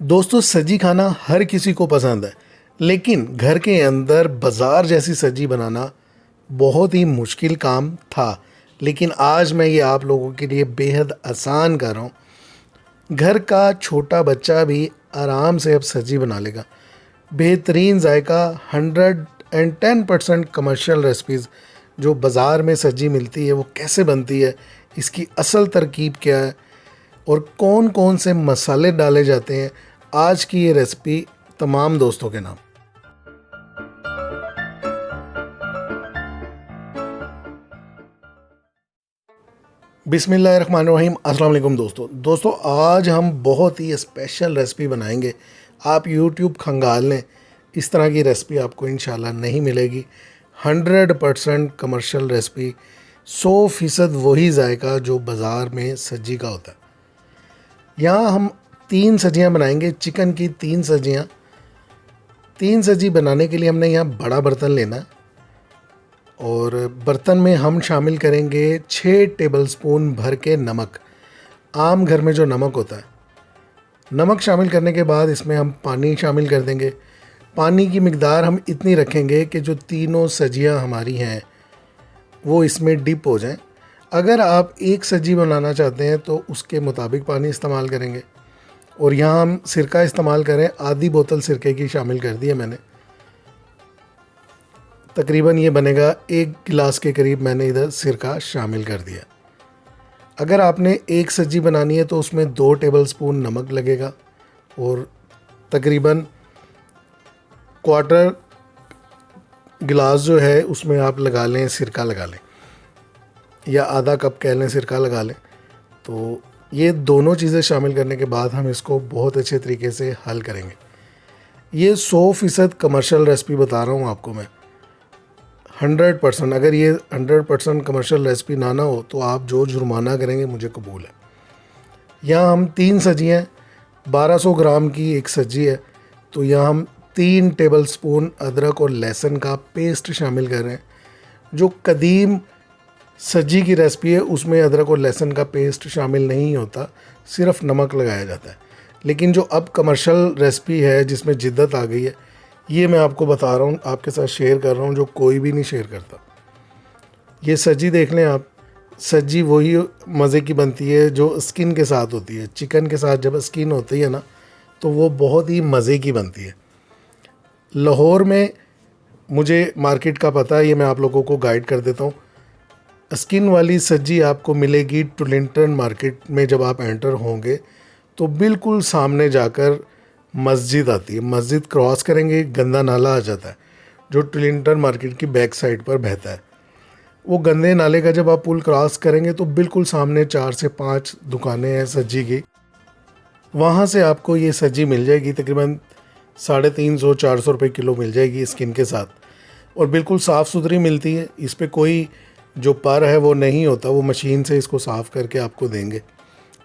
दोस्तों, सब्जी खाना हर किसी को पसंद है। लेकिन घर के अंदर बाज़ार जैसी सब्जी बनाना बहुत ही मुश्किल काम था। लेकिन आज मैं ये आप लोगों के लिए बेहद आसान कर रहा हूँ। घर का छोटा बच्चा भी आराम से अब सब्जी बना लेगा। बेहतरीन जायका 110% कमर्शियल रेसिपीज़ जो बाज़ार में सब्जी मिलती है वो कैसे बनती है, इसकी असल तरकीब क्या है और कौन कौन से मसाले डाले जाते हैं, आज की ये रेसिपी तमाम दोस्तों के नाम। बिस्मिल्लाहिर्रहमानिर्रहीम। अस्सलाम वालेकुम दोस्तों, आज हम बहुत ही स्पेशल रेसिपी बनाएंगे। आप यूट्यूब खंगाल लें, इस तरह की रेसिपी आपको इंशाल्लाह नहीं मिलेगी। 100% कमर्शियल रेसिपी, 100% वही जायका जो बाज़ार में सब्जी का होता है। यहाँ हम 3 सब्जियाँ बनाएंगे, चिकन की 3 सब्जियाँ। 3 सब्जी बनाने के लिए हमने यहाँ बड़ा बर्तन लेना है और बर्तन में हम शामिल करेंगे 6 टेबलस्पून भर के नमक। आम घर में जो नमक होता है, नमक शामिल करने के बाद इसमें हम पानी शामिल कर देंगे। पानी की मिकदार हम इतनी रखेंगे कि जो तीनों सब्जियाँ हमारी हैं वो इसमें डिप हो जाएं। अगर आप एक सब्जी बनाना चाहते हैं तो उसके मुताबिक पानी इस्तेमाल करेंगे। और यहाँ हम सिरका इस्तेमाल करें, आधी बोतल सिरके की शामिल कर दी है मैंने। तकरीबन ये बनेगा 1 गिलास के करीब मैंने इधर सिरका शामिल कर दिया। अगर आपने एक सब्जी बनानी है तो उसमें 2 टेबलस्पून नमक लगेगा और तकरीबन क्वार्टर गिलास जो है उसमें आप लगा लें, सिरका लगा लें, या आधा कप कह लें सिरका लगा लें। तो ये दोनों चीज़ें शामिल करने के बाद हम इसको बहुत अच्छे तरीके से हल करेंगे। ये 100% कमर्शियल रेसिपी बता रहा हूँ आपको मैं, 100%। अगर ये 100% कमर्शियल रेसिपी ना हो तो आप जो जुर्माना करेंगे मुझे कबूल है। यहाँ हम 3 सब्जियाँ, 1200 ग्राम की एक सब्जी है, तो यहाँ हम 3 टेबलस्पून अदरक और लहसुन का पेस्ट शामिल कर रहे हैं। जो कदीम सब्जी की रेसिपी है उसमें अदरक और लहसुन का पेस्ट शामिल नहीं होता, सिर्फ नमक लगाया जाता है। लेकिन जो अब कमर्शियल रेसिपी है जिसमें जिद्दत आ गई है, ये मैं आपको बता रहा हूँ, आपके साथ शेयर कर रहा हूँ, जो कोई भी नहीं शेयर करता। ये सब्जी देख लें आप, सब्जी वही मज़े की बनती है जो स्किन के साथ होती है। चिकन के साथ जब स्किन होती है ना तो वो बहुत ही मज़े की बनती है। लाहौर में मुझे मार्केट का पता है, ये मैं आप लोगों को गाइड कर देता हूँ। स्किन वाली सब्जी आपको मिलेगी टुलिंटन मार्केट में। जब आप एंटर होंगे तो बिल्कुल सामने जाकर मस्जिद आती है, मस्जिद क्रॉस करेंगे, गंदा नाला आ जाता है जो टुलिंटन मार्केट की बैक साइड पर बहता है। वो गंदे नाले का जब आप पुल क्रॉस करेंगे तो बिल्कुल सामने 4 से 5 दुकानें हैं सब्जी की। वहाँ से आपको ये सब्जी मिल जाएगी, तकरीबन 350-400 रुपये किलो मिल जाएगी स्किन के साथ, और बिल्कुल साफ़ सुथरी मिलती है। इस पर कोई जो पर है वो नहीं होता, वो मशीन से इसको साफ़ करके आपको देंगे।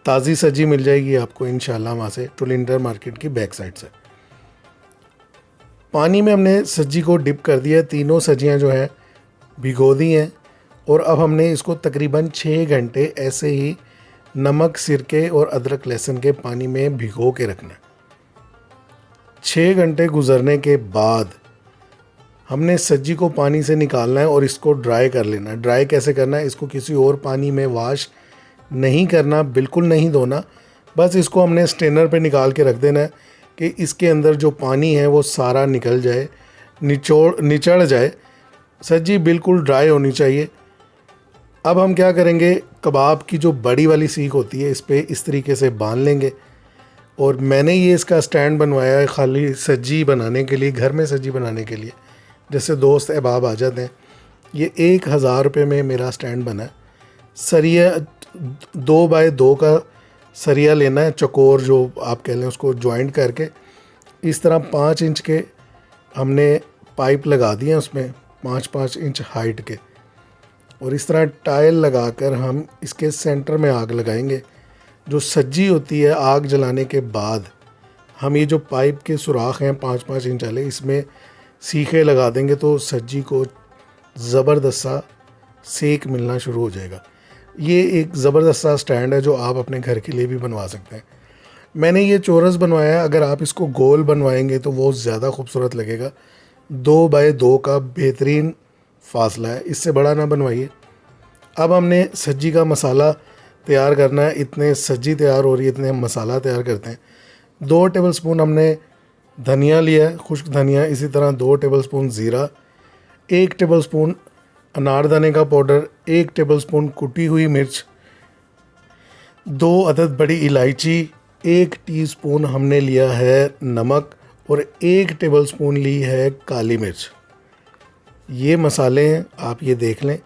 ताज़ी सब्जी मिल जाएगी आपको इंशाल्लाह वहाँ से, टुलिंटर मार्केट की बैक साइड से। पानी में हमने सब्जी को डिप कर दिया है, तीनों सब्जियाँ जो हैं भिगो दी हैं। और अब हमने इसको तकरीबन 6 घंटे ऐसे ही नमक, सिरके और अदरक लहसुन के पानी में भिगो के रखना है। 6 घंटे गुजरने के बाद हमने सब्जी को पानी से निकालना है और इसको ड्राई कर लेना है। ड्राई कैसे करना है, इसको किसी और पानी में वॉश नहीं करना, बिल्कुल नहीं धोना। बस इसको हमने स्ट्रेनर पे निकाल के रख देना है कि इसके अंदर जो पानी है वो सारा निकल जाए, निचड़ जाए। सब्जी बिल्कुल ड्राई होनी चाहिए। अब हम क्या करेंगे, कबाब की जो बड़ी वाली सीख होती है इस पर इस तरीके से बांध लेंगे। और मैंने ये इसका स्टैंड बनवाया है खाली सब्जी बनाने के लिए, घर में सब्जी बनाने के लिए। जैसे दोस्त अहबाब आ जाते हैं, ये 1000 रुपये में मेरा स्टैंड बना है। सरिया 2 बाय 2 का सरिया लेना है, चकोर जो आप कह लें, उसको जॉइंट करके इस तरह 5 इंच के हमने पाइप लगा दिए हैं उसमें, 5-5 इंच हाइट के। और इस तरह टाइल लगाकर हम इसके सेंटर में आग लगाएंगे। जो सब्जी होती है, आग जलाने के बाद हम ये जो पाइप के सुराख हैं 5-5 इंच वाले, इसमें सीखे लगा देंगे तो सब्जी को ज़बरदस्त सा सेक मिलना शुरू हो जाएगा। ये एक ज़बरदस्त सा स्टैंड है जो आप अपने घर के लिए भी बनवा सकते हैं। मैंने ये चौरस बनवाया है, अगर आप इसको गोल बनवाएंगे तो वो ज़्यादा खूबसूरत लगेगा। 2 बाय 2 का बेहतरीन फासला है, इससे बड़ा ना बनवाइए। अब हमने सज्जी का मसाला तैयार करना है। इतने सज्जी तैयार हो रही है, इतने हम मसाला तैयार करते हैं। 2 टेबलस्पून हमने धनिया लिया है, खुश्क धनिया, इसी तरह 2 टेबलस्पून ज़ीरा, 1 टेबलस्पून अनारदाने का पाउडर, 1 टेबलस्पून कुटी हुई मिर्च, 2 अदद बड़ी इलायची, 1 टीस्पून हमने लिया है नमक और 1 टेबलस्पून ली है काली मिर्च। ये मसाले हैं, आप ये देख लें।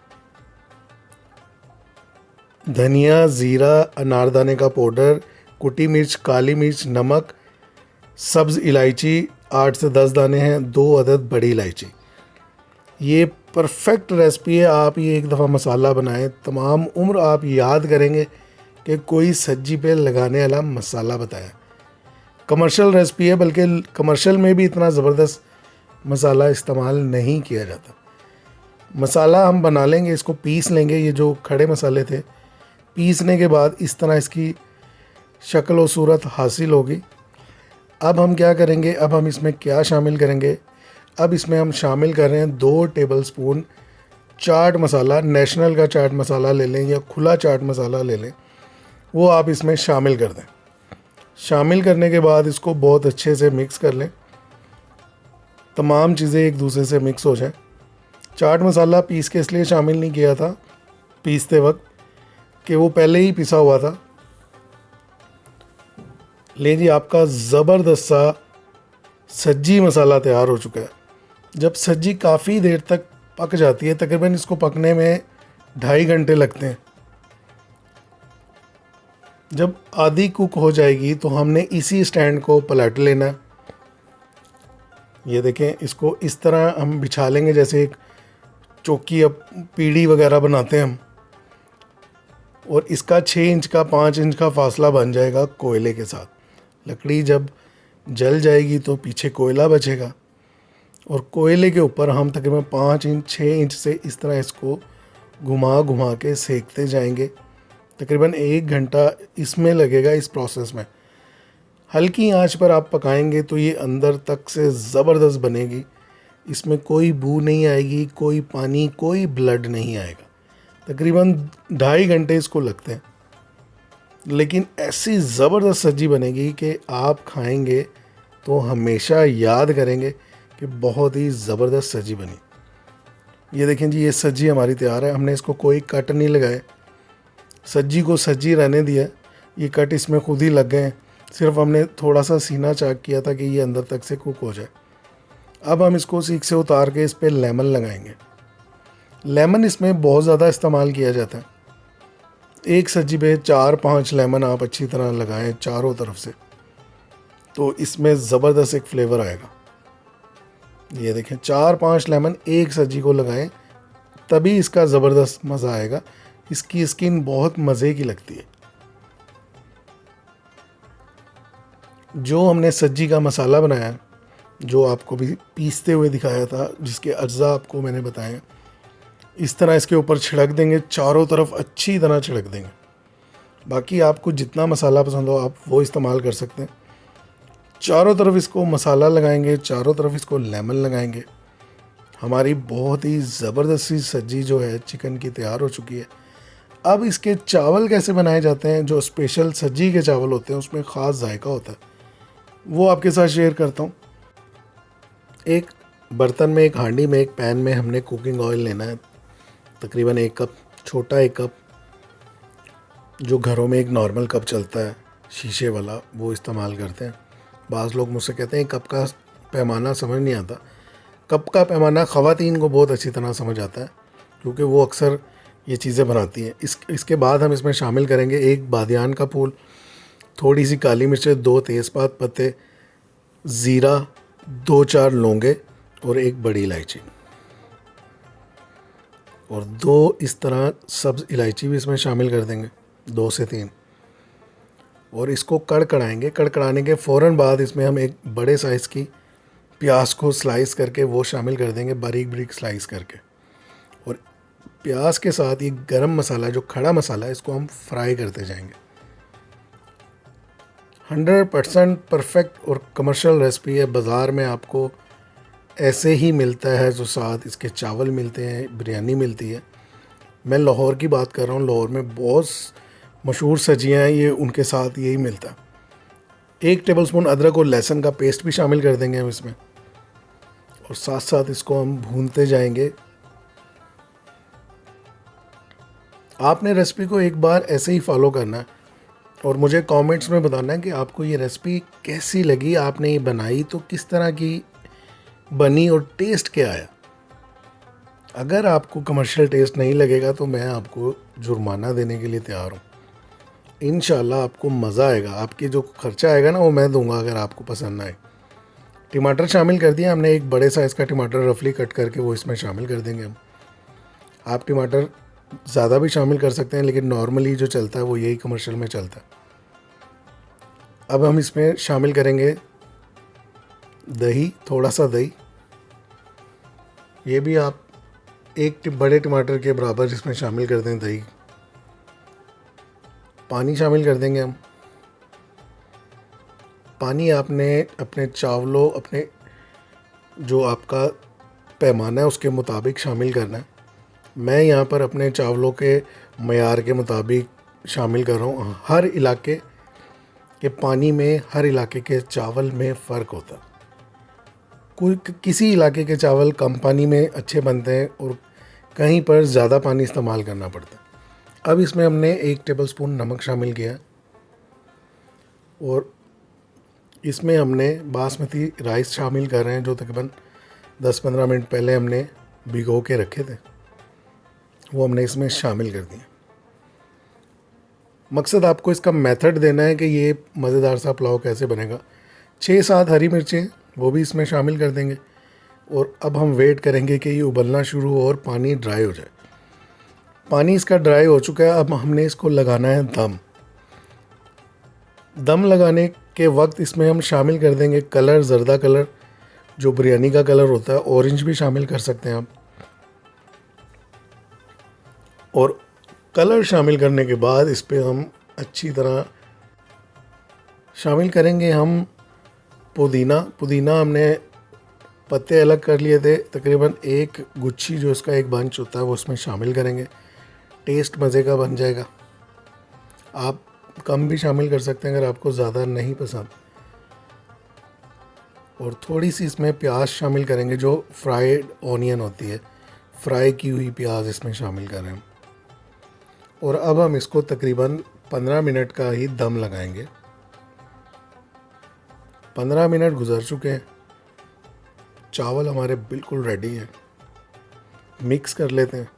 धनिया, ज़ीरा, अनारदाने का पाउडर, कुटी मिर्च, काली मिर्च, नमक, सब्ज़ इलायची 8 से 10 दाने हैं, 2 अदद बड़ी इलायची। ये परफेक्ट रेसिपी है। आप ये एक दफ़ा मसाला बनाएं, तमाम उम्र आप याद करेंगे कि कोई सब्जी पे लगाने वाला मसाला बताया। कमर्शियल रेसिपी है, बल्कि कमर्शियल में भी इतना ज़बरदस्त मसाला इस्तेमाल नहीं किया जाता। मसाला हम बना लेंगे, इसको पीस लेंगे। ये जो खड़े मसाले थे, पीसने के बाद इस तरह इसकी शक्ल और सूरत हासिल होगी। अब हम क्या करेंगे, अब हम इसमें क्या शामिल करेंगे? अब इसमें हम शामिल कर रहे हैं 2 टेबलस्पून चाट मसाला। नेशनल का चाट मसाला ले लें या खुला चाट मसाला ले लें, वो आप इसमें शामिल कर दें। शामिल करने के बाद इसको बहुत अच्छे से मिक्स कर लें, तमाम चीज़ें एक दूसरे से मिक्स हो जाएं। चाट मसाला पीस के इसलिए शामिल नहीं किया था पीसते वक्त कि वो पहले ही पिसा हुआ था। लीजिए, आपका ज़बरदस्त सा सज्जी मसाला तैयार हो चुका है। जब सज्जी काफ़ी देर तक पक जाती है, तकरीबन इसको पकने में 2.5 घंटे लगते हैं। जब आधी कुक हो जाएगी तो हमने इसी स्टैंड को पलट लेना है। ये देखें, इसको इस तरह हम बिछा लेंगे जैसे एक चौकी या पीढ़ी वगैरह बनाते हैं हम, और इसका 6 इंच का 5 इंच का फासला बन जाएगा कोयले के साथ। लकड़ी जब जल जाएगी तो पीछे कोयला बचेगा, और कोयले के ऊपर हम तकरीबन 5 इंच 6 इंच से इस तरह इसको घुमा घुमा के सेकते जाएंगे। तकरीबन 1 घंटा इसमें लगेगा इस प्रोसेस में। हल्की आंच पर आप पकाएंगे तो ये अंदर तक से ज़बरदस्त बनेगी। इसमें कोई बू नहीं आएगी, कोई पानी, कोई ब्लड नहीं आएगा। तकरीबन 2.5 घंटे इसको लगते हैं, लेकिन ऐसी ज़बरदस्त सब्जी बनेगी कि आप खाएंगे तो हमेशा याद करेंगे कि बहुत ही ज़बरदस्त सब्जी बनी। ये देखें जी, ये सब्जी हमारी तैयार है। हमने इसको कोई कट नहीं लगाए, सब्जी को सब्जी रहने दिया। ये कट इसमें खुद ही लग गए हैं, सिर्फ हमने थोड़ा सा सीना चाक किया था कि ये अंदर तक से कुक हो जाए। अब हम इसको सीख से उतार के इस पर लेमन लगाएंगे। लेमन इसमें बहुत ज़्यादा इस्तेमाल किया जाता है। एक सब्जी पे 4-5 लेमन आप अच्छी तरह लगाएं चारों तरफ से, तो इसमें ज़बरदस्त एक फ्लेवर आएगा। ये देखें, 4-5 लेमन एक सब्जी को लगाएं, तभी इसका ज़बरदस्त मज़ा आएगा। इसकी स्किन बहुत मज़े की लगती है। जो हमने सब्जी का मसाला बनाया, जो आपको भी पीसते हुए दिखाया था, जिसके अज्जा आपको मैंने बताए, इस तरह इसके ऊपर छिड़क देंगे, चारों तरफ अच्छी तरह छिड़क देंगे। बाकी आपको जितना मसाला पसंद हो आप वो इस्तेमाल कर सकते हैं। चारों तरफ इसको मसाला लगाएंगे, चारों तरफ इसको लेमन लगाएंगे। हमारी बहुत ही ज़बरदस्त सी सब्जी जो है चिकन की तैयार हो चुकी है। अब इसके चावल कैसे बनाए जाते हैं, जो स्पेशल सब्जी के चावल होते हैं उसमें ख़ास जायका होता है, वो आपके साथ शेयर करता हूँ। एक बर्तन में, एक हांडी में, एक पैन में हमने कुकिंग ऑयल लेना है, तकरीबन 1 कप, छोटा 1 कप। जो घरों में एक नॉर्मल कप चलता है शीशे वाला, वो इस्तेमाल करते हैं। बाज़ लोग मुझसे कहते हैं कप का पैमाना समझ नहीं आता। कप का पैमाना ख़वातीन को बहुत अच्छी तरह समझ आता है, क्योंकि वो अक्सर ये चीज़ें बनाती हैं। इसके बाद हम इसमें शामिल करेंगे 1 बादियान का फूल, थोड़ी सी काली मिर्चें, 2 तेज़पात पत्ते, ज़ीरा, 2-4 लौंगे और 1 बड़ी इलायची, और 2 इस तरह सब्ज़ इलायची भी इसमें शामिल कर देंगे, 2 से 3। और इसको कड़कड़ाएंगे। कड़कड़ाने के फ़ौरन बाद इसमें हम एक बड़े साइज़ की प्याज को स्लाइस करके वो शामिल कर देंगे, बारीक बारीक स्लाइस करके। और प्याज के साथ ये गरम मसाला, जो खड़ा मसाला है, इसको हम फ्राई करते जाएंगे। 100% परफेक्ट और कमर्शियल रेसिपी है। बाज़ार में आपको ऐसे ही मिलता है, जो साथ इसके चावल मिलते हैं, बिरयानी मिलती है। मैं लाहौर की बात कर रहा हूँ, लाहौर में बहुत मशहूर सब्जियाँ हैं, ये उनके साथ यही मिलता है। 1 टेबलस्पून अदरक और लहसुन का पेस्ट भी शामिल कर देंगे हम इसमें, और साथ साथ इसको हम भूनते जाएंगे। आपने रेसिपी को एक बार ऐसे ही फॉलो करना है और मुझे कमेंट्स में बताना है कि आपको ये रेसिपी कैसी लगी, आपने ये बनाई तो किस तरह की बनी और टेस्ट क्या आया। अगर आपको कमर्शियल टेस्ट नहीं लगेगा तो मैं आपको जुर्माना देने के लिए तैयार हूँ। इंशाल्लाह आपको मज़ा आएगा, आपकी जो खर्चा आएगा ना वो मैं दूंगा अगर आपको पसंद ना आए। टमाटर शामिल कर दिया हमने, एक बड़े साइज़ का टमाटर रफली कट करके वो इसमें शामिल कर देंगे हम। आप टमाटर ज़्यादा भी शामिल कर सकते हैं, लेकिन नॉर्मली जो चलता है वो यही कमर्शियल में चलता है। अब हम इसमें शामिल करेंगे दही, थोड़ा सा दही। ये भी आप एक बड़े टमाटर के बराबर इसमें शामिल कर दें दही। पानी शामिल कर देंगे हम। पानी आपने अपने चावलों, अपने जो आपका पैमाना है उसके मुताबिक शामिल करना है। मैं यहाँ पर अपने चावलों के मयार के मुताबिक शामिल कर रहा हूँ। हर इलाके के पानी में, हर इलाके के चावल में फ़र्क होता है। कोई किसी इलाके के चावल कम पानी में अच्छे बनते हैं और कहीं पर ज़्यादा पानी इस्तेमाल करना पड़ता है। अब इसमें हमने 1 टेबलस्पून नमक शामिल किया और इसमें हमने बासमती राइस शामिल कर रहे हैं, जो तकरीबन 10-15 मिनट पहले हमने भिगो के रखे थे, वो हमने इसमें शामिल कर दिए। मकसद आपको इसका मेथड देना है कि ये मज़ेदार सा पुलाव कैसे बनेगा। 6-7 हरी मिर्चें वो भी इसमें शामिल कर देंगे और अब हम वेट करेंगे कि ये उबलना शुरू हो और पानी ड्राई हो जाए। पानी इसका ड्राई हो चुका है। अब हमने इसको लगाना है दम। दम लगाने के वक्त इसमें हम शामिल कर देंगे कलर, ज़र्दा कलर, जो बिरयानी का कलर होता है। ऑरेंज भी शामिल कर सकते हैं आप। और कलर शामिल करने के बाद इस पर हम अच्छी तरह शामिल करेंगे हम पुदीना हमने पत्ते अलग कर लिए थे, तकरीबन 1 गुच्छी जो इसका एक बंच होता है वो उसमें शामिल करेंगे। टेस्ट मज़े का बन जाएगा। आप कम भी शामिल कर सकते हैं अगर आपको ज़्यादा नहीं पसंद। और थोड़ी सी इसमें प्याज शामिल करेंगे, जो फ्राइड ऑनियन होती है, फ्राई की हुई प्याज इसमें शामिल करें। और अब हम इसको तकरीबन 15 मिनट का ही दम लगाएंगे। 15 मिनट गुजर चुके हैं, चावल हमारे बिल्कुल रेडी हैं। मिक्स कर लेते हैं,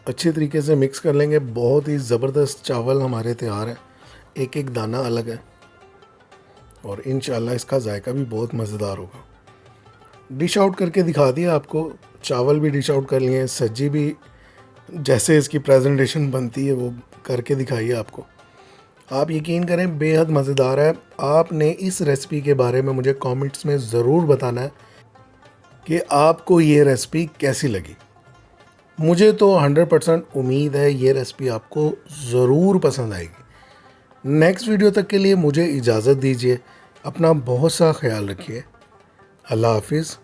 अच्छी तरीके से मिक्स कर लेंगे। बहुत ही ज़बरदस्त चावल हमारे तैयार हैं, एक एक दाना अलग है और इंशाल्लाह इसका जायका भी बहुत मज़ेदार होगा। डिश आउट करके दिखा दिया आपको, चावल भी डिश आउट कर लिए, सब्जी भी जैसे इसकी प्रेजेंटेशन बनती है वो करके दिखाइए आपको। आप यकीन करें बेहद मज़ेदार है। आपने इस रेसिपी के बारे में मुझे कमेंट्स में ज़रूर बताना है कि आपको ये रेसिपी कैसी लगी। मुझे तो 100% उम्मीद है ये रेसिपी आपको ज़रूर पसंद आएगी। नेक्स्ट वीडियो तक के लिए मुझे इजाज़त दीजिए। अपना बहुत सा ख्याल रखिए। अल्लाह हाफिज़।